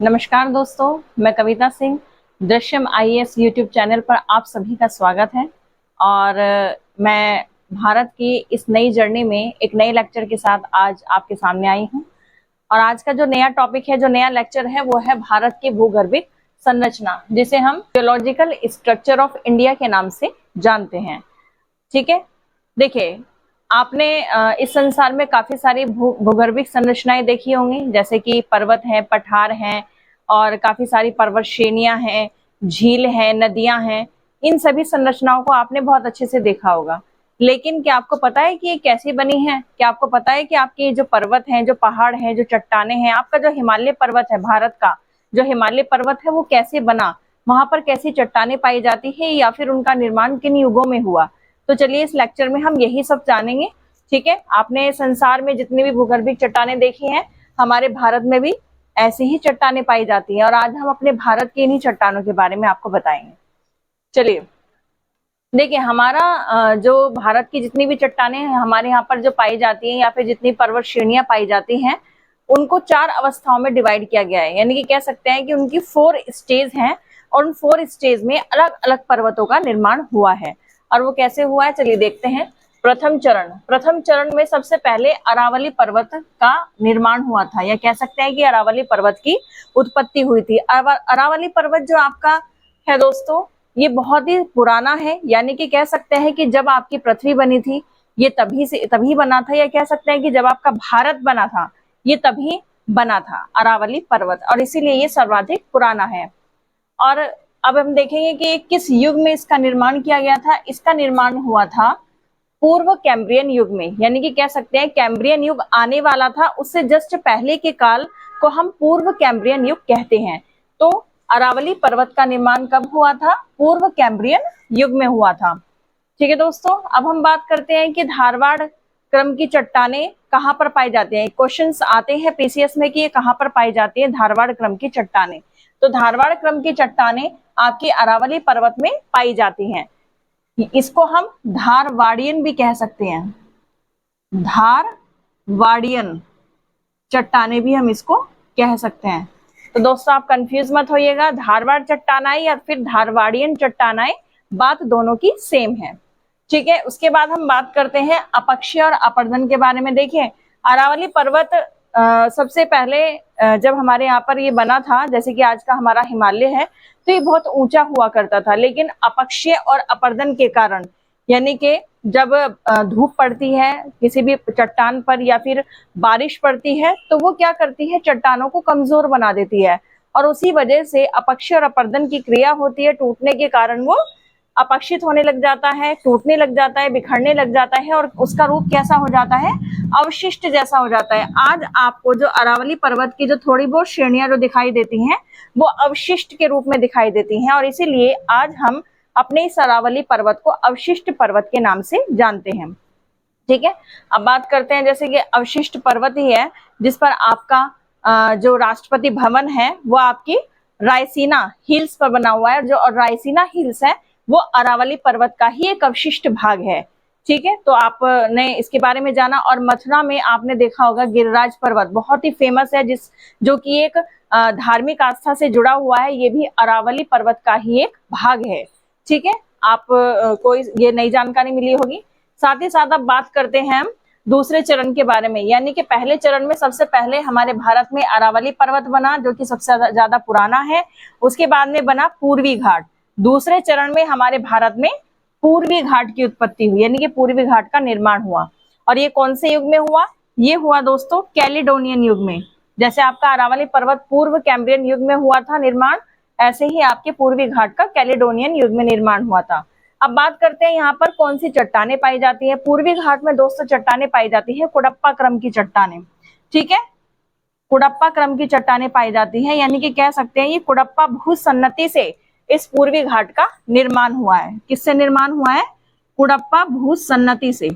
नमस्कार दोस्तों, मैं Kavita Singh Drishti IAS YouTube channel पर आप सभी का स्वागत है। और मैं भारत की इस नई जर्नी में एक नए लेक्चर के साथ आज आपके सामने आई हूं। और आज का जो नया टॉपिक है, जो नया लेक्चर है, वो है भारत की भूगर्भिक संरचना, जिसे हम जियोलॉजिकल स्ट्रक्चर ऑफ इंडिया के नाम से जानते हैं। ठीक है, देखिए, आपने इस संसार में काफी सारी भूगर्भिक संरचनाएं देखी होंगी, जैसे कि पर्वत हैं, पठार हैं और काफी सारी पर्वत श्रेणियां हैं, झील हैं, नदियां हैं। इन सभी संरचनाओं को आपने बहुत अच्छे से देखा होगा। लेकिन क्या आपको पता है कि ये कैसी बनी है? क्या आपको पता है कि आपके जो पर्वत हैं, जो पहाड़ हैं, जो चट्टाने हैं, आपका जो हिमालय पर्वत है, भारत का जो हिमालय पर्वत है, वो कैसे बना? वहां पर कैसी चट्टाने पाई जाती है, या फिर उनका निर्माण किन युगों में हुआ? तो चलिए, इस लेक्चर में हम यही सब जानेंगे। ठीक है, आपने संसार में जितनी भी भूगर्भिक चट्टानें देखी हैं, हमारे भारत में भी ऐसी ही चट्टानें पाई जाती हैं। और आज हम अपने भारत की इन्हीं चट्टानों के बारे में आपको बताएंगे। चलिए, देखिए, हमारा जो भारत की जितनी भी चट्टानें हैं हमारे यहाँ पर जो पाई जाती हैं, या फिर जितनी पर्वत श्रेणियां पाई जाती हैं, उनको 4 अवस्थाओं में डिवाइड किया गया है। यानी कि कह सकते हैं कि उनकी 4 स्टेज हैं, और उन 4 स्टेज में अलग अलग पर्वतों का निर्माण हुआ है। और वो कैसे हुआ है, चलिए देखते हैं। प्रथम चरण में सबसे पहले अरावली पर्वत का निर्माण हुआ था, या कह सकते हैं कि अरावली पर्वत की उत्पत्ति हुई थी। अरावली पर्वत जो आपका है दोस्तों, ये बहुत ही पुराना है। यानी कि कह सकते हैं कि जब आपकी पृथ्वी बनी थी, ये तभी बना था, या कह सकते हैं कि जब आपका भारत बना था, ये तभी बना था अरावली पर्वत, और इसीलिए ये सर्वाधिक पुराना है। और अब हम देखेंगे कि किस युग में इसका निर्माण किया गया था। इसका निर्माण हुआ था पूर्व कैम्ब्रियन युग में। यानी कि कह सकते हैं कैम्ब्रियन युग आने वाला था, उससे जस्ट पहले के काल को हम पूर्व कैम्ब्रियन युग कहते हैं। तो अरावली पर्वत का निर्माण कब हुआ था? पूर्व कैम्ब्रियन युग में हुआ था। ठीक है दोस्तों, अब हम बात करते हैं कि धारवाड़ क्रम की चट्टानें कहाँ पर पाई जाती हैं। क्वेश्चंस आते हैं पीसीएस में कि ये कहाँ पर पाई जाती है धारवाड़ क्रम की चट्टानें। तो धारवाड़ क्रम की चट्टानें आपकी अरावली पर्वत में पाई जाती हैं। इसको हम धारवाड़ियन भी कह सकते हैं। धारवाड़ियन चट्टानें भी हम इसको कह सकते हैं। तो दोस्तों, आप कंफ्यूज मत होइएगा, धारवाड़ चट्टानाएं या फिर धारवाड़ियन चट्टानाएं, बात दोनों की सेम है। ठीक है, उसके बाद हम बात करते हैं अपक्षय और अपर्दन के बारे में। देखिए, अरावली पर्वत सबसे पहले जब हमारे यहाँ पर ये बना था, जैसे कि आज का हमारा हिमालय है, तो ये बहुत ऊंचा हुआ करता था। लेकिन अपक्षय और अपर्दन के कारण, यानी कि जब धूप पड़ती है किसी भी चट्टान पर, या फिर बारिश पड़ती है, तो वो क्या करती है, चट्टानों को कमजोर बना देती है। और उसी वजह से अपक्षय और अपर्दन की क्रिया होती है। टूटने के कारण वो अपक्षित होने लग जाता है, टूटने लग जाता है, बिखरने लग जाता है, और उसका रूप कैसा हो जाता है? अवशिष्ट जैसा हो जाता है। आज आपको जो अरावली पर्वत की जो थोड़ी बहुत श्रेणियां जो दिखाई देती हैं, वो अवशिष्ट के रूप में दिखाई देती हैं। और इसीलिए आज हम अपने इस अरावली पर्वत को अवशिष्ट पर्वत के नाम से जानते हैं। ठीक है, अब बात करते हैं, जैसे कि अवशिष्ट पर्वत ही है जिस पर आपका जो राष्ट्रपति भवन है वो आपकी रायसीना हिल्स पर बना हुआ है। जो रायसीना हिल्स है वो अरावली पर्वत का ही एक अवशिष्ट भाग है। ठीक है, तो आपने इसके बारे में जाना। और मथुरा में आपने देखा होगा गिरिराज पर्वत, बहुत ही फेमस है, जो कि एक धार्मिक आस्था से जुड़ा हुआ है। ये भी अरावली पर्वत का ही एक भाग है। ठीक है, आप कोई ये नई जानकारी मिली होगी। साथ ही साथ अब बात करते हैं हम दूसरे चरण के बारे में। यानी कि पहले चरण में सबसे पहले हमारे भारत में अरावली पर्वत बना, जो कि सबसे ज्यादा पुराना है। उसके बाद में बना पूर्वी घाट। दूसरे चरण में हमारे भारत में पूर्वी घाट की उत्पत्ति हुई, यानी कि पूर्वी घाट का निर्माण हुआ। और ये कौन से युग में हुआ? ये हुआ दोस्तों कैलिडोनियन युग में। जैसे आपका अरावली पर्वत पूर्व कैम्ब्रियन युग में हुआ था निर्माण, ऐसे ही आपके पूर्वी घाट का कैलिडोनियन युग में निर्माण हुआ था। अब बात करते हैं यहाँ पर कौन सी चट्टानें पाई जाती है। पूर्वी घाट में दोस्तों चट्टानें पाई जाती है कुडप्पा क्रम की चट्टानें। ठीक है, कुडप्पा क्रम की चट्टानें पाई जाती है, यानी कि कह सकते हैं ये कुडप्पा भूसन्नति से इस पूर्वी घाट का निर्माण हुआ है। किससे निर्माण हुआ है? कुडप्पा भूसन्नति से।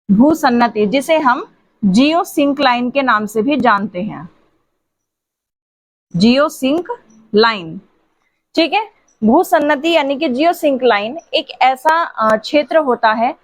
भूसन्नति, जिसे हम जियो सिंक लाइन के नाम से भी जानते हैं। जियो सिंक लाइन। ठीक है, भूसन्नति यानी कि जियो सिंक लाइन एक ऐसा क्षेत्र होता है,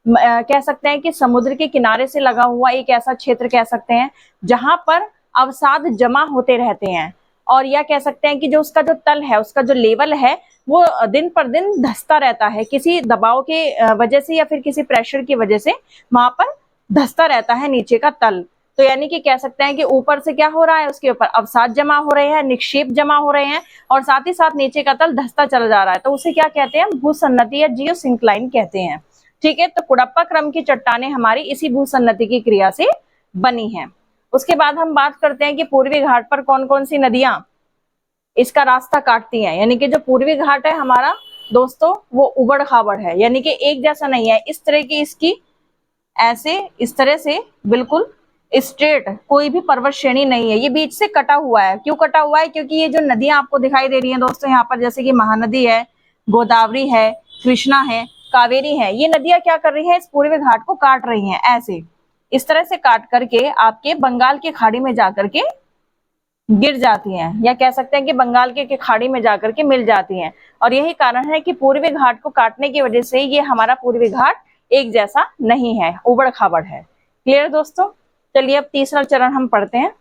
कह सकते हैं कि समुद्र के किनारे से लगा हुआ एक ऐसा क्षेत्र कह सकते हैं, जहां पर अवसाद जमा होते रहते हैं, और या कह सकते हैं कि जो उसका जो तल है, उसका जो लेवल है, वो दिन पर दिन धंसता रहता है, किसी दबाव के वजह से या फिर किसी प्रेशर की वजह से वहां पर धंसता रहता है नीचे का तल। तो यानी कि कह सकते हैं कि ऊपर से क्या हो रहा है, उसके ऊपर अवसाद जमा हो रहे हैं, निक्षेप जमा हो रहे हैं, और साथ ही साथ नीचे का तल धंसता चला जा रहा है, तो उसे क्या कहते हैं, भूसन्नति या जियोसिंक्लाइन कहते हैं। ठीक है, तो कुड़प्पा क्रम की चट्टानें हमारी इसी भूसन्नति की क्रिया से बनी है। उसके बाद हम बात करते हैं कि पूर्वी घाट पर कौन कौन सी नदियां इसका रास्ता काटती हैं। यानी कि जो पूर्वी घाट है हमारा दोस्तों, वो उबड़ खाबड़ है, यानी कि एक जैसा नहीं है, इस तरह की इसकी ऐसे इस तरह से बिल्कुल स्ट्रेट कोई भी पर्वत श्रेणी नहीं है, ये बीच से कटा हुआ है। क्यों कटा हुआ है? क्योंकि ये जो नदियां आपको दिखाई दे रही हैं दोस्तों यहाँ पर, जैसे कि महानदी है, गोदावरी है, कृष्णा है, कावेरी है, ये नदियां क्या कर रही है, इस पूर्वी घाट को काट रही हैं, ऐसे इस तरह से काट करके आपके बंगाल की खाड़ी में जाकर के गिर जाती हैं, या कह सकते हैं कि बंगाल के खाड़ी में जाकर के मिल जाती हैं। और यही कारण है कि पूर्वी घाट को काटने की वजह से ये हमारा पूर्वी घाट एक जैसा नहीं है, उबड़ खाबड़ है। क्लियर दोस्तों? चलिए अब तीसरा चरण हम पढ़ते हैं।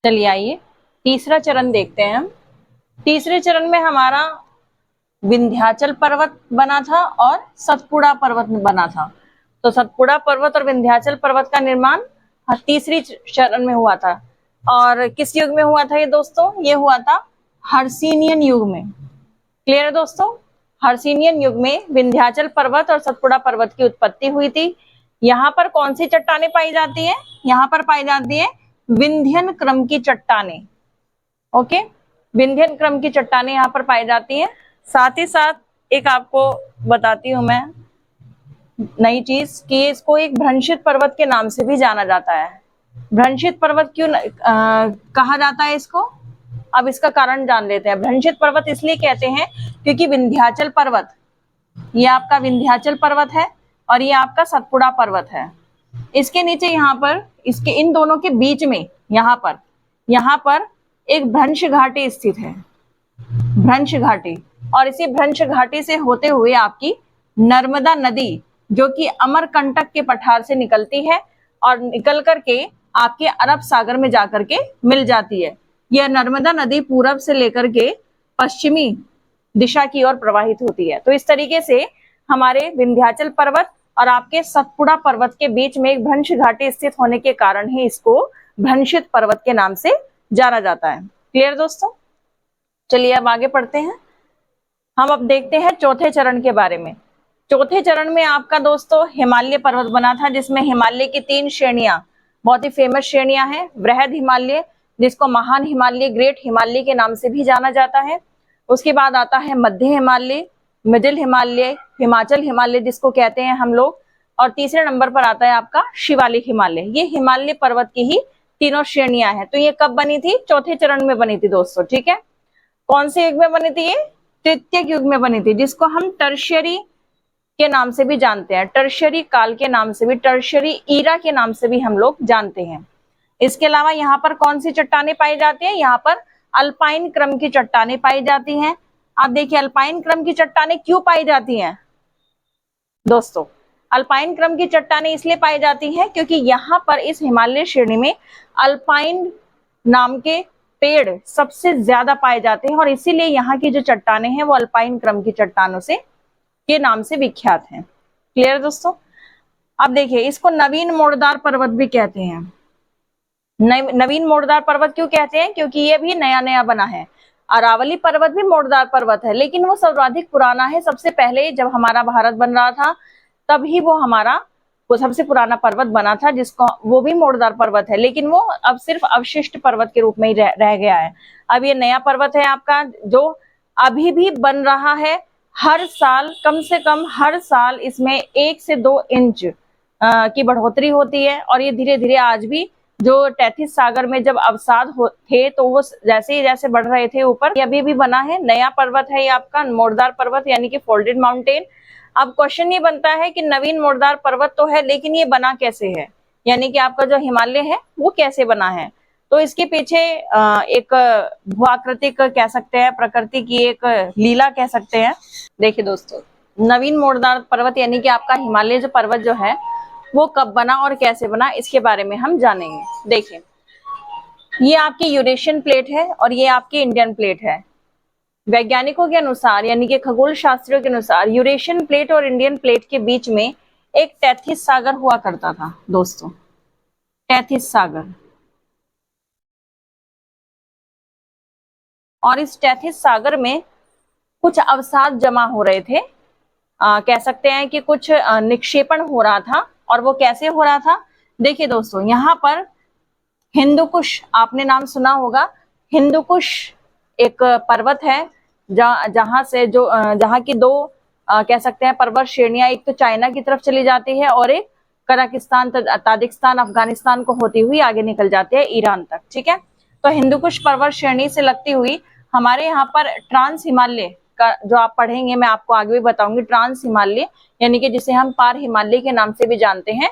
चलिए आइए तीसरा चरण देखते हैं हम। तीसरे चरण में हमारा विंध्याचल पर्वत बना था और सतपुड़ा पर्वत बना था। तो सतपुड़ा पर्वत और विंध्याचल पर्वत का निर्माण तीसरी चरण में हुआ था। और किस युग में हुआ था ये दोस्तों? ये हुआ था हर्षिनियन युग में। क्लियर है दोस्तों? हर्षिनियन युग में विंध्याचल पर्वत और सतपुड़ा पर्वत की उत्पत्ति हुई थी। यहाँ पर कौन सी चट्टानें पाई जाती हैं? यहाँ पर पाई जाती है विंध्यन क्रम की चट्टानें। ओके, विंध्यन क्रम की चट्टानें यहाँ पर पाई जाती हैं। साथ ही साथ एक आपको बताती हूं मैं नई चीज कि इसको एक भ्रंशित पर्वत के नाम से भी जाना जाता है। भ्रंशित पर्वत क्यों कहा जाता है इसको? अब इसका कारण जान लेते हैं। भ्रंशित पर्वत इसलिए कहते हैं क्योंकि विंध्याचल पर्वत, ये आपका विंध्याचल पर्वत है और ये आपका सतपुड़ा पर्वत है। इसके नीचे यहाँ पर, इसके इन दोनों के बीच में यहाँ पर एक भ्रंश घाटी स्थित है, भ्रंश घाटी। और इसी भ्रंश घाटी से होते हुए आपकी नर्मदा नदी, जो कि अमरकंटक के पठार से निकलती है और निकल करके आपके अरब सागर में जाकर के मिल जाती है। यह नर्मदा नदी पूरब से लेकर के पश्चिमी दिशा की ओर प्रवाहित होती है। तो इस तरीके से हमारे विंध्याचल पर्वत और आपके सतपुड़ा पर्वत के बीच में एक भ्रंश घाटी स्थित होने के कारण ही इसको भ्रंशित पर्वत के नाम से जाना जाता है। क्लियर दोस्तों? चलिए अब आगे पढ़ते हैं। हम अब देखते हैं चौथे चरण के बारे में। चौथे चरण में आपका दोस्तों हिमालय पर्वत बना था, जिसमें हिमालय की 3 श्रेणियां, बहुत ही फेमस श्रेणियां हैं। वृहद हिमालय, जिसको महान हिमालय, ग्रेट हिमालय के नाम से भी जाना जाता है। उसके बाद आता है मध्य हिमालय, मिडिल हिमालय, हिमाचल हिमालय जिसको कहते हैं हम लोग, और तीसरे नंबर पर आता है आपका शिवालिक हिमालय। ये हिमालय पर्वत की ही तीनों श्रेणियां हैं। तो ये कब बनी थी? चौथे चरण में बनी थी दोस्तों। ठीक है, कौन से युग में बनी थी? ये तृतीयक युग में बनी थी, जिसको हम टर्शियरी के नाम से भी जानते हैं, टर्शियरी काल के नाम से भी, टर्शियरी ईरा के नाम से भी हम लोग जानते हैं। इसके अलावा यहाँ पर कौन सी चट्टानें पाई जाती हैं? यहाँ पर अल्पाइन क्रम की चट्टानें पाई जाती हैं। आप देखिए अल्पाइन क्रम की चट्टानें क्यों पाई जाती हैं दोस्तों? अल्पाइन क्रम की चट्टानें इसलिए पाई जाती हैं क्योंकि यहाँ पर इस हिमालय श्रेणी में अल्पाइन नाम के पेड़ सबसे ज्यादा पाए जाते हैं, और इसीलिए यहाँ की जो चट्टानें हैं वो अल्पाइन क्रम की चट्टानों से के नाम से विख्यात हैं। क्लियर दोस्तों? अब देखिए इसको नवीन मोड़दार पर्वत भी कहते हैं। नवीन मोड़दार पर्वत क्यों कहते हैं? क्योंकि ये भी नया नया बना है। अरावली पर्वत भी मोड़दार पर्वत है, लेकिन वो सर्वाधिक पुराना है। सबसे पहले जब हमारा भारत बन रहा था तभी वो हमारा वो सबसे पुराना पर्वत बना था, जिसको वो भी मोड़दार पर्वत है, लेकिन वो अब सिर्फ अवशिष्ट पर्वत के रूप में ही रह गया है। अब ये नया पर्वत है आपका, जो अभी भी बन रहा है। हर साल कम से कम हर साल इसमें 1 से 2 इंच की बढ़ोतरी होती है, और ये धीरे धीरे आज भी जो तैथिस सागर में जब अवसाद थे तो वो जैसे बढ़ रहे थे ऊपर, ये अभी भी बना है। नया पर्वत है ये आपका मोड़दार पर्वत, यानी कि फोल्डेड माउंटेन। अब क्वेश्चन ये बनता है कि नवीन मोड़दार पर्वत तो है, लेकिन ये बना कैसे है? यानी कि आपका जो हिमालय है वो कैसे बना है? तो इसके पीछे एक भूआकृतिक कह सकते हैं, प्रकृति की एक लीला कह सकते हैं। देखिए दोस्तों, नवीन मोड़दार पर्वत यानी कि आपका हिमालय जो पर्वत जो है वो कब बना और कैसे बना, इसके बारे में हम जानेंगे। देखिए ये आपकी यूरेशियन प्लेट है और ये आपकी इंडियन प्लेट है। वैज्ञानिकों के अनुसार यानी कि खगोल शास्त्रियों के अनुसार यूरेशियन प्लेट और इंडियन प्लेट के बीच में एक टैथिस सागर हुआ करता था दोस्तों, टैथिस सागर। और इस टैथिस सागर में कुछ अवसाद जमा हो रहे थे, कह सकते हैं कि कुछ निक्षेपण हो रहा था। और वो कैसे हो रहा था, देखिए दोस्तों, यहाँ पर हिंदुकुश, आपने नाम सुना होगा। हिंदुकुश एक पर्वत है जहां से जहां की दो कह सकते हैं पर्वत श्रेणियां, एक तो चाइना की तरफ चली जाती है और एक कजाकिस्तान, ताजिकिस्तान, अफगानिस्तान को होती हुई आगे निकल जाती है ईरान तक। ठीक है, तो हिंदुकुश पर्वत श्रेणी से लगती हुई हमारे यहाँ पर ट्रांस हिमालय का जो आप पढ़ेंगे, मैं आपको आगे भी बताऊंगी, ट्रांस हिमालय यानी कि जिसे हम पार हिमालय के नाम से भी जानते हैं,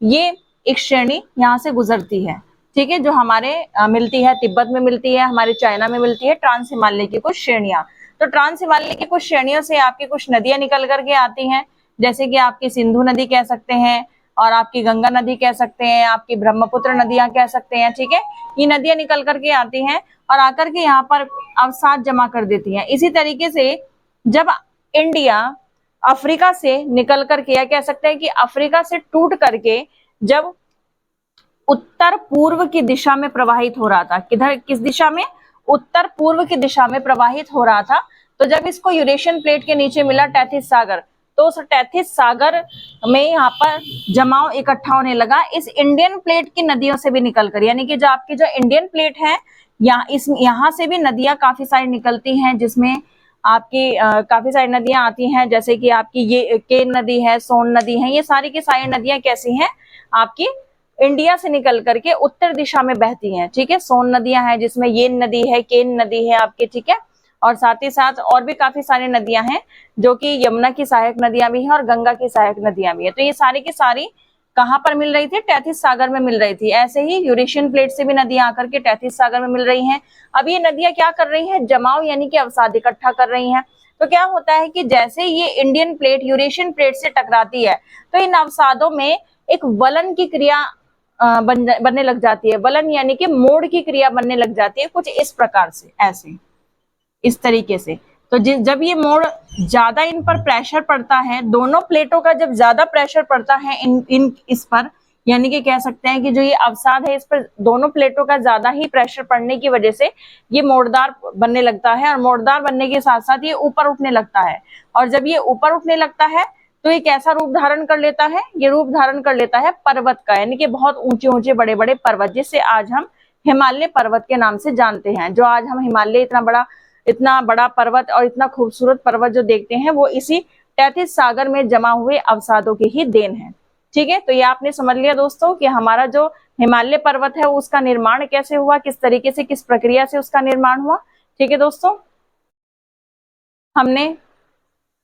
ये एक श्रेणी यहाँ से गुजरती है। ठीक है, जो हमारे मिलती है, तिब्बत में मिलती है, हमारे चाइना में मिलती है, ट्रांस हिमालय की कुछ श्रेणियां। तो ट्रांस हिमालय की कुछ श्रेणियों से आपकी कुछ नदियां निकल करके आती हैं, जैसे कि आपकी सिंधु नदी कह सकते हैं, और आपकी गंगा नदी कह सकते हैं, आपकी ब्रह्मपुत्र नदियां कह सकते हैं। ठीक है, ये नदियां निकल करके आती हैं और आकर के यहाँ पर अवसाद जमा कर देती हैं। इसी तरीके से जब इंडिया अफ्रीका से निकल करके, या कह सकते हैं कि अफ्रीका से टूट करके जब उत्तर पूर्व की दिशा में प्रवाहित हो रहा था, किधर, किस दिशा में, उत्तर पूर्व की दिशा में प्रवाहित हो रहा था, तो जब इसको यूरेशियन प्लेट के नीचे मिला टैथिस सागर, तो उस टैथिस सागर में यहाँ पर जमाव इकट्ठा होने लगा इस इंडियन प्लेट की नदियों से भी निकलकर। यानी कि जो आपकी जो इंडियन प्लेट है, यहाँ से भी नदियां काफी सारी निकलती हैं, जिसमें आपकी काफी सारी नदियां आती हैं, जैसे कि आपकी ये केन नदी है, सोन नदी है, ये सारी की सारी नदियां कैसी हैं, आपकी इंडिया से निकल करके उत्तर दिशा में बहती हैं। ठीक है, सोन नदियां हैं जिसमें येन नदी है, केन नदी है आपकी। ठीक है, और साथ ही साथ और भी काफी सारी नदियां हैं जो कि यमुना की सहायक नदियां भी हैं और गंगा की सहायक नदियां भी है। तो ये सारी की सारी कहां पर मिल रही थी, टैथिस सागर में मिल रही थी। ऐसे ही यूरेशियन प्लेट से भी नदियां आकर के टैथिस सागर में मिल रही हैं। अब ये नदियां क्या कर रही हैं, जमाव यानी कि अवसाद इकट्ठा कर रही हैं। तो क्या होता है कि जैसे ये इंडियन प्लेट यूरेशियन प्लेट से टकराती है, तो इन अवसादों में एक वलन की क्रिया बनने लग जाती है। वलन यानी कि मोड़ की क्रिया बनने लग जाती है, कुछ इस प्रकार से, ऐसे इस तरीके से। तो जब ये मोड़ ज्यादा, इन पर प्रेशर पड़ता है, दोनों प्लेटों का जब ज्यादा प्रेशर पड़ता है इन इस पर, यानी कि कह सकते हैं कि जो ये अवसाद है, इस पर दोनों प्लेटों का ज्यादा ही प्रेशर पड़ने की वजह से ये मोड़दार बनने लगता है, और मोड़दार बनने के साथ साथ ये ऊपर उठने लगता है। और जब ये ऊपर उठने लगता है तो ये कैसा रूप धारण कर लेता है, ये रूप धारण कर लेता है पर्वत का, यानी कि बहुत ऊंचे ऊंचे बड़े बड़े पर्वत, जिससे आज हम हिमालय पर्वत के नाम से जानते हैं। जो आज हम हिमालय, इतना बड़ा पर्वत और इतना खूबसूरत पर्वत जो देखते हैं, वो इसी टैथिस सागर में जमा हुए अवसादों की ही देन है। ठीक है, तो ये आपने समझ लिया दोस्तों कि हमारा जो हिमालय पर्वत है उसका निर्माण कैसे हुआ, किस तरीके से, किस प्रक्रिया से उसका निर्माण हुआ। ठीक है दोस्तों, हमने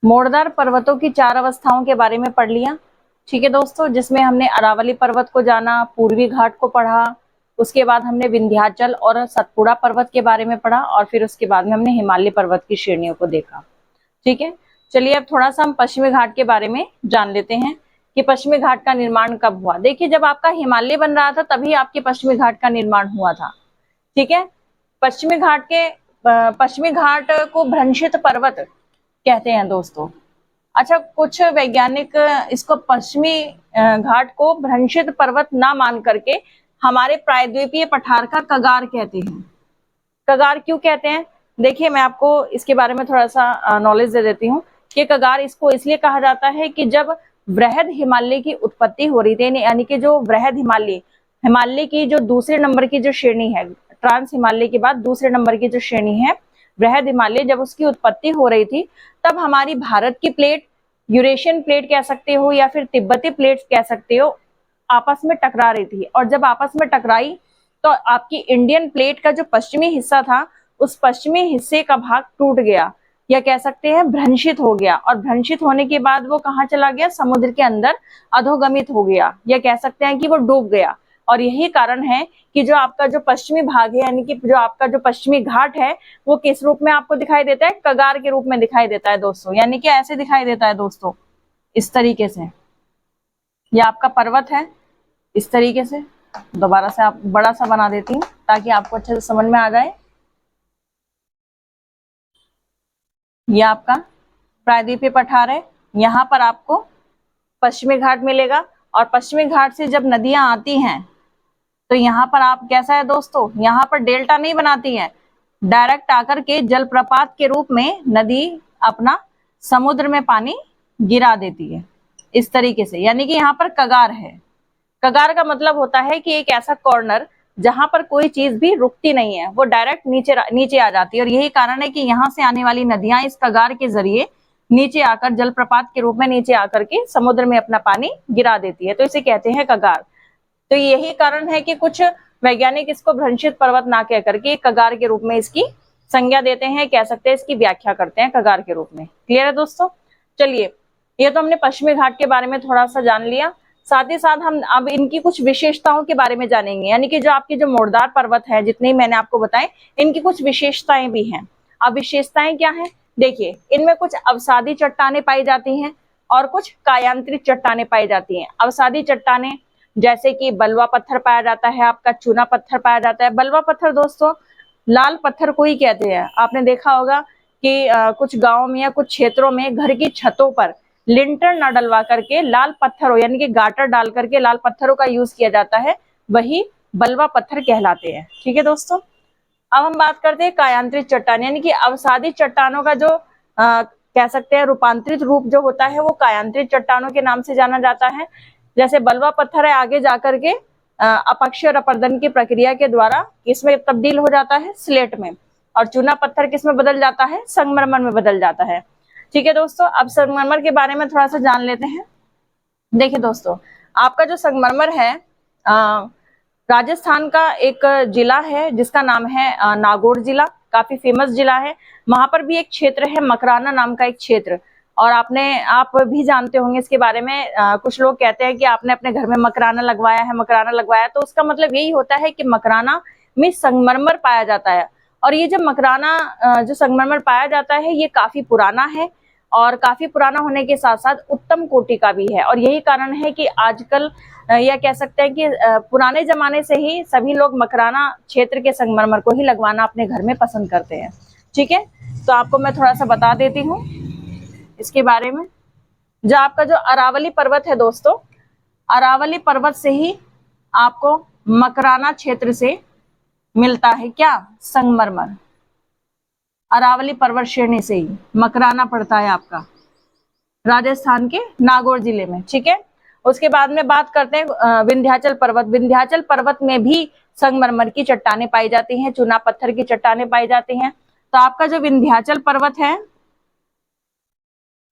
मोड़दार पर्वतों की 4 अवस्थाओं के बारे में पढ़ लिया। ठीक है दोस्तों, जिसमें हमने अरावली पर्वत को जाना, पूर्वी घाट को पढ़ा, उसके बाद हमने विंध्याचल और सतपुड़ा पर्वत के बारे में पढ़ा, और फिर उसके बाद में हमने हिमालय पर्वत की श्रेणियों को देखा। ठीक है, चलिए अब थोड़ा सा हम पश्चिमी घाट के बारे में जान लेते हैं कि पश्चिमी घाट का निर्माण कब हुआ। देखिए, जब आपका हिमालय बन रहा था तभी आपके पश्चिमी घाट का निर्माण हुआ था। ठीक है, पश्चिमी घाट को भ्रंशित पर्वत कहते हैं दोस्तों। अच्छा, कुछ वैज्ञानिक इसको पश्चिमी घाट को भ्रंशित पर्वत ना मान करके हमारे प्रायद्वीपीय पठार का कगार कहते हैं। कगार क्यों कहते हैं, देखिए मैं आपको इसके बारे में थोड़ा सा नॉलेज दे देती हूँ कि कगार इसको इसलिए कहा जाता है कि जब वृहद हिमालय की उत्पत्ति हो रही थी, यानी कि जो वृहद हिमालय की जो दूसरे नंबर की जो श्रेणी है, ट्रांस हिमालय के बाद दूसरे नंबर की जो श्रेणी है वृहद हिमालय, जब उसकी उत्पत्ति हो रही थी, तब हमारी भारत की प्लेट, यूरेशियन प्लेट कह सकते हो या फिर तिब्बती प्लेट कह सकते हो, आपस में टकरा रही थी। और जब आपस में टकराई तो आपकी इंडियन प्लेट का जो पश्चिमी हिस्सा था, उस पश्चिमी हिस्से का भाग टूट गया, या कह सकते हैं भ्रंशित हो गया। और भ्रंशित होने के बाद वो कहाँ चला गया, समुद्र के अंदर अधोगमित हो गया, या कह सकते हैं कि वो डूब गया। और यही कारण है कि जो आपका जो पश्चिमी भाग है, यानी कि जो आपका जो पश्चिमी घाट है, वो किस रूप में आपको दिखाई देता है, कगार के रूप में दिखाई देता है दोस्तों। यानी कि ऐसे दिखाई देता है दोस्तों, इस तरीके से। ये आपका पर्वत है, इस तरीके से। दोबारा से आप बड़ा सा बना देती हूँ। ताकि आपको अच्छे से समझ में आ जाए। ये आपका प्रायद्वीपीय पठार है, यहाँ पर आपको पश्चिमी घाट मिलेगा, और पश्चिमी घाट से जब नदियां आती हैं तो यहाँ पर आप कैसा है दोस्तों, यहाँ पर डेल्टा नहीं बनाती है, डायरेक्ट आकर के जलप्रपात के रूप में नदी अपना समुद्र में पानी गिरा देती है इस तरीके से। यानी कि यहाँ पर कगार है। कगार का मतलब होता है कि एक ऐसा कॉर्नर जहां पर कोई चीज भी रुकती नहीं है, वो डायरेक्ट नीचे आ जाती है। और यही कारण है कि यहाँ से आने वाली नदियां इस कगार के जरिए नीचे आकर जलप्रपात के रूप में नीचे आकर के समुद्र में अपना पानी गिरा देती है, तो इसे कहते हैं कगार। तो यही कारण है कि कुछ वैज्ञानिक इसको भ्रंशित पर्वत ना कह करके कगार के रूप में इसकी संज्ञा देते हैं, कह सकते हैं इसकी व्याख्या करते हैं कगार के रूप में। क्लियर है दोस्तों? चलिए, ये तो हमने पश्चिमी घाट के बारे में थोड़ा सा जान लिया, साथ ही साथ हम अब इनकी कुछ विशेषताओं के बारे में जानेंगे। यानी कि जो आपके जो मोरदार पर्वत है, जितने मैंने आपको बताए, इनकी कुछ विशेषताएं भी हैं। अब विशेषताएं क्या हैं? देखिए, इनमें कुछ अवसादी चट्टानें पाई जाती हैं और कुछ कायांतरित चट्टानें पाई जाती हैं। अवसादी चट्टानें जैसे कि बलुआ पत्थर पाया जाता है, आपका चूना पत्थर पाया जाता है। बलुआ पत्थर दोस्तों लाल पत्थर को ही कहते हैं। आपने देखा होगा कि कुछ गाँव में या कुछ क्षेत्रों में घर की छतों पर लिंटर न डलवा करके लाल पत्थरों यानी कि गाटर डाल करके लाल पत्थरों का यूज किया जाता है, वही बलुआ पत्थर कहलाते हैं। ठीक है दोस्तों, अब हम बात करते हैं कायांतरित चट्टान, यानी कि अवसादी चट्टानों का जो कह सकते हैं रूपांतरित रूप जो होता है वो कायांतरित चट्टानों के नाम से जाना जाता है। जैसे बलुआ पत्थर है, आगे जाकर के अपक्षय और अपरदन की प्रक्रिया के द्वारा किसमें तब्दील हो जाता है? स्लेट में। और चूना पत्थर किसमें बदल जाता है? संगमरमर में बदल जाता है। ठीक है दोस्तों, अब संगमरमर के बारे में थोड़ा सा जान लेते हैं। देखिए दोस्तों, आपका जो संगमरमर है राजस्थान का एक जिला है जिसका नाम है नागौर जिला, काफी फेमस जिला है। वहां पर भी एक क्षेत्र है मकराना नाम का एक क्षेत्र, और आप भी जानते होंगे इसके बारे में। कुछ लोग कहते हैं कि आपने अपने घर में मकराना लगवाया है, मकराना लगवाया, तो उसका मतलब यही होता है कि मकराना में संगमरमर पाया जाता है। और ये जो मकराना जो संगमरमर पाया जाता है ये काफी पुराना है, और काफी पुराना होने के साथ साथ उत्तम कोटि का भी है। और यही कारण है कि आजकल या कह सकते हैं कि पुराने जमाने से ही सभी लोग मकराना क्षेत्र के संगमरमर को ही लगवाना अपने घर में पसंद करते हैं। ठीक है, तो आपको मैं थोड़ा सा बता देती हूँ इसके बारे में। जो आपका जो अरावली पर्वत है दोस्तों, अरावली पर्वत से ही आपको मकराना क्षेत्र से मिलता है क्या? संगमरमर। अरावली पर्वत श्रेणी से ही मकराना पड़ता है आपका राजस्थान के नागौर जिले में। ठीक है, उसके बाद में बात करते हैं विंध्याचल पर्वत। विंध्याचल पर्वत में भी संगमरमर की चट्टानें पाई जाती हैं, चूना पत्थर की चट्टानें पाई जाती हैं। तो आपका जो विंध्याचल पर्वत है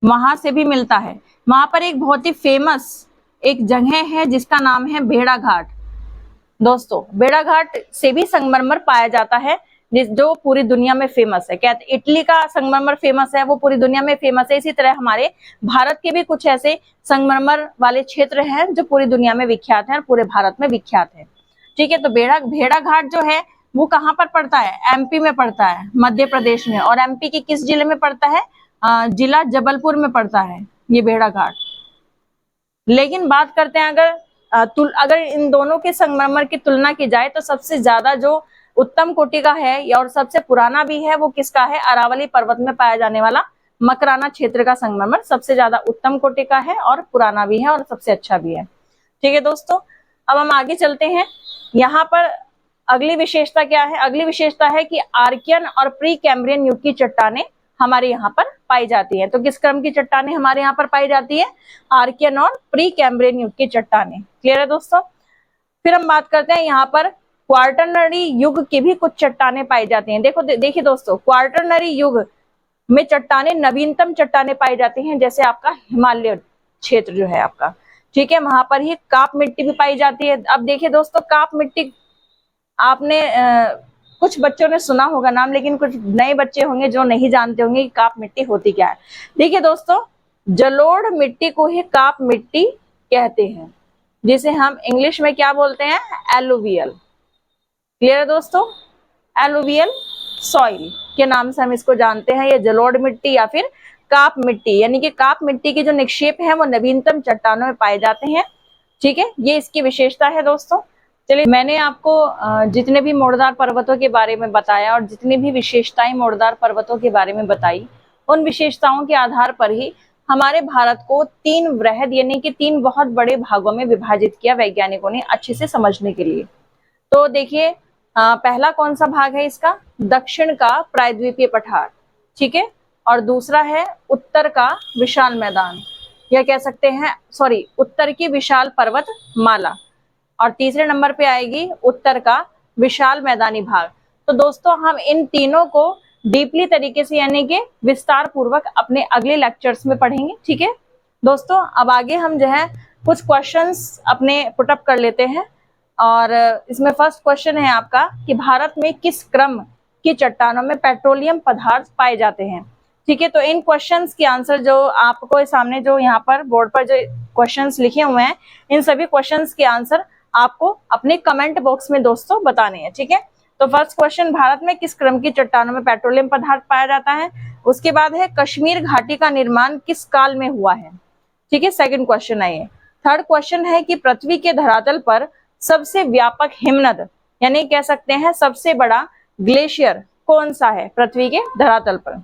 वहां से भी मिलता है। वहां पर एक बहुत ही फेमस एक जगह है जिसका नाम है भेड़ा घाट। दोस्तों, भेड़ा घाट से भी संगमरमर पाया जाता है, जो पूरी दुनिया में फेमस है। कहते इटली का संगमरमर फेमस है, वो पूरी दुनिया में फेमस है। इसी तरह हमारे भारत के भी कुछ ऐसे संगमरमर वाले क्षेत्र हैं जो पूरी दुनिया में विख्यात हैं और पूरे भारत में विख्यात है। ठीक है, तो भेड़ा घाट जो है वो कहाँ पर पड़ता है? एमपी में पड़ता है, मध्य प्रदेश में। और एमपी के किस जिले में पड़ता है? जिला जबलपुर में पड़ता है ये भेड़ा घाट। लेकिन बात करते हैं अगर इन दोनों के संगमरमर की तुलना की जाए तो सबसे ज्यादा जो उत्तम कोटि का है और सबसे पुराना भी है वो किसका है? अरावली पर्वत में पाया जाने वाला मकराना क्षेत्र का संगमरमर सबसे ज्यादा उत्तम कोटि का है और पुराना भी है और सबसे अच्छा भी है। ठीक है दोस्तों, अब हम आगे चलते हैं। यहाँ पर अगली विशेषता क्या है? अगली विशेषता है कि आर्कियन और प्री कैम्ब्रियन युग की चट्टानें हमारे यहाँ पर पाई जाती है। तो किस क्रम की चट्टानें हमारे यहाँ पर पाई जाती है? आर्कियन और प्री कैम्ब्रियन युग की चट्टानें। क्लियर है दोस्तों? फिर हम बात करते हैं यहाँ पर क्वार्टरनरी युग की भी कुछ चट्टानें पाई जाती हैं। देखिए दोस्तों, क्वार्टरनरी युग में चट्टानें नवीनतम चट्टानें पाई जाती हैं, जैसे आपका हिमालय क्षेत्र जो है आपका। ठीक है, वहां पर ही काप मिट्टी भी पाई जाती है। अब देखिए दोस्तों, काप मिट्टी आपने कुछ बच्चों ने सुना होगा नाम, लेकिन कुछ नए बच्चे होंगे जो नहीं जानते होंगे कि काप मिट्टी होती क्या है। देखिए दोस्तों, जलोढ़ मिट्टी को ही काप मिट्टी कहते हैं, जिसे हम इंग्लिश में क्या बोलते हैं? एलुवियल। क्लियर है दोस्तों? एलुवियल सॉइल के नाम से हम इसको जानते हैं। ये जलोढ़ मिट्टी या फिर काप मिट्टी, यानी कि काप मिट्टी के जो निक्षेप हैं वो नवीनतम चट्टानों में पाए जाते हैं। ठीक है, ये इसकी विशेषता है दोस्तों। चलिए, मैंने आपको जितने भी मोड़दार पर्वतों के बारे में बताया और जितनी भी विशेषताएं मोड़दार पर्वतों के बारे में बताई, उन विशेषताओं के आधार पर ही हमारे भारत को 3 वृहद यानी कि 3 बहुत बड़े भागों में विभाजित किया वैज्ञानिकों ने अच्छे से समझने के लिए। तो देखिए, पहला कौन सा भाग है इसका? दक्षिण का प्रायद्वीपीय पठार, ठीक है। और दूसरा है उत्तर का विशाल मैदान, या कह सकते हैं उत्तर की विशाल पर्वत माला। और तीसरे नंबर पे आएगी उत्तर का विशाल मैदानी भाग। तो दोस्तों, हम इन तीनों को डीपली तरीके से यानी कि विस्तार पूर्वक अपने अगले लेक्चर्स में पढ़ेंगे, ठीक है दोस्तों। अब आगे हम जो है कुछ क्वेश्चंस अपने पुटअप कर लेते हैं। और इसमें फर्स्ट क्वेश्चन है आपका कि भारत में किस क्रम की चट्टानों में पेट्रोलियम पदार्थ पाए जाते हैं, ठीक है। तो इन क्वेश्चंस के आंसर जो आपको सामने जो यहाँ पर बोर्ड पर जो क्वेश्चंस लिखे हुए हैं, इन सभी क्वेश्चंस के आंसर आपको अपने कमेंट बॉक्स में दोस्तों बताने हैं, ठीक है। तो फर्स्ट क्वेश्चन, भारत में किस क्रम की चट्टानों में पेट्रोलियम पदार्थ पाया जाता है। उसके बाद है कश्मीर घाटी का निर्माण किस काल में हुआ है, ठीक है। सेकंड क्वेश्चन है ये। थर्ड क्वेश्चन है कि पृथ्वी के धरातल पर सबसे व्यापक हिमनद यानी कह सकते हैं सबसे बड़ा ग्लेशियर कौन सा है पृथ्वी के धरातल पर।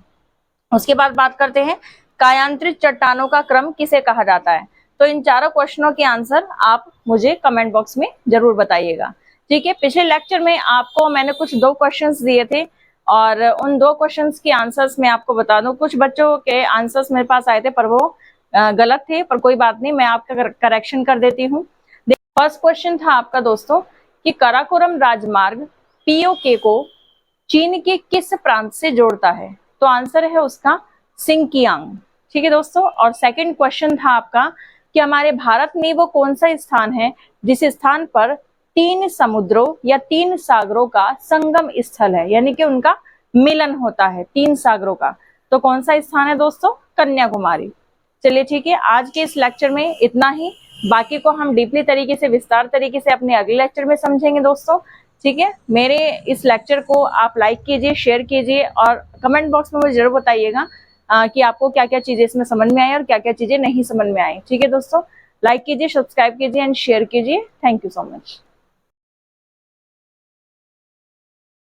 उसके बाद बात करते हैं कायांतरित चट्टानों का क्रम किसे कहा जाता है। तो इन चारों क्वेश्चनों के आंसर आप मुझे कमेंट बॉक्स में जरूर बताइएगा, ठीक है। पिछले लेक्चर में आपको मैंने कुछ 2 क्वेश्चंस दिए थे और उन 2 क्वेश्चंस के आंसर्स मैं आपको बता दूं। कुछ बच्चों के आंसर्स मेरे पास आए थे पर वो गलत थे, पर कोई बात नहीं, मैं आपका करेक्शन कर देती हूँ। फर्स्ट क्वेश्चन था आपका दोस्तों कि काराकोरम राजमार्ग पीओके को चीन के किस प्रांत से जोड़ता है। तो आंसर है उसका सिंकियांग, ठीक है दोस्तों। और सेकंड क्वेश्चन था आपका कि हमारे भारत में वो कौन सा स्थान है जिस स्थान पर 3 समुद्रों या 3 सागरों का संगम स्थल है, यानी कि उनका मिलन होता है 3 सागरों का। तो कौन सा स्थान है दोस्तों? कन्याकुमारी। चलिए ठीक है, आज के इस लेक्चर में इतना ही। बाकी को हम डीपली तरीके से विस्तार तरीके से अपने अगले लेक्चर में समझेंगे दोस्तों, ठीक है। मेरे इस लेक्चर को आप लाइक कीजिए, शेयर कीजिए और कमेंट बॉक्स में मुझे जरूर बताइएगा कि आपको क्या क्या चीजें इसमें समझ में आई और क्या क्या चीजें नहीं समझ में आई, ठीक है दोस्तों। लाइक कीजिए, सब्सक्राइब कीजिए एंड शेयर कीजिए। Thank you so much.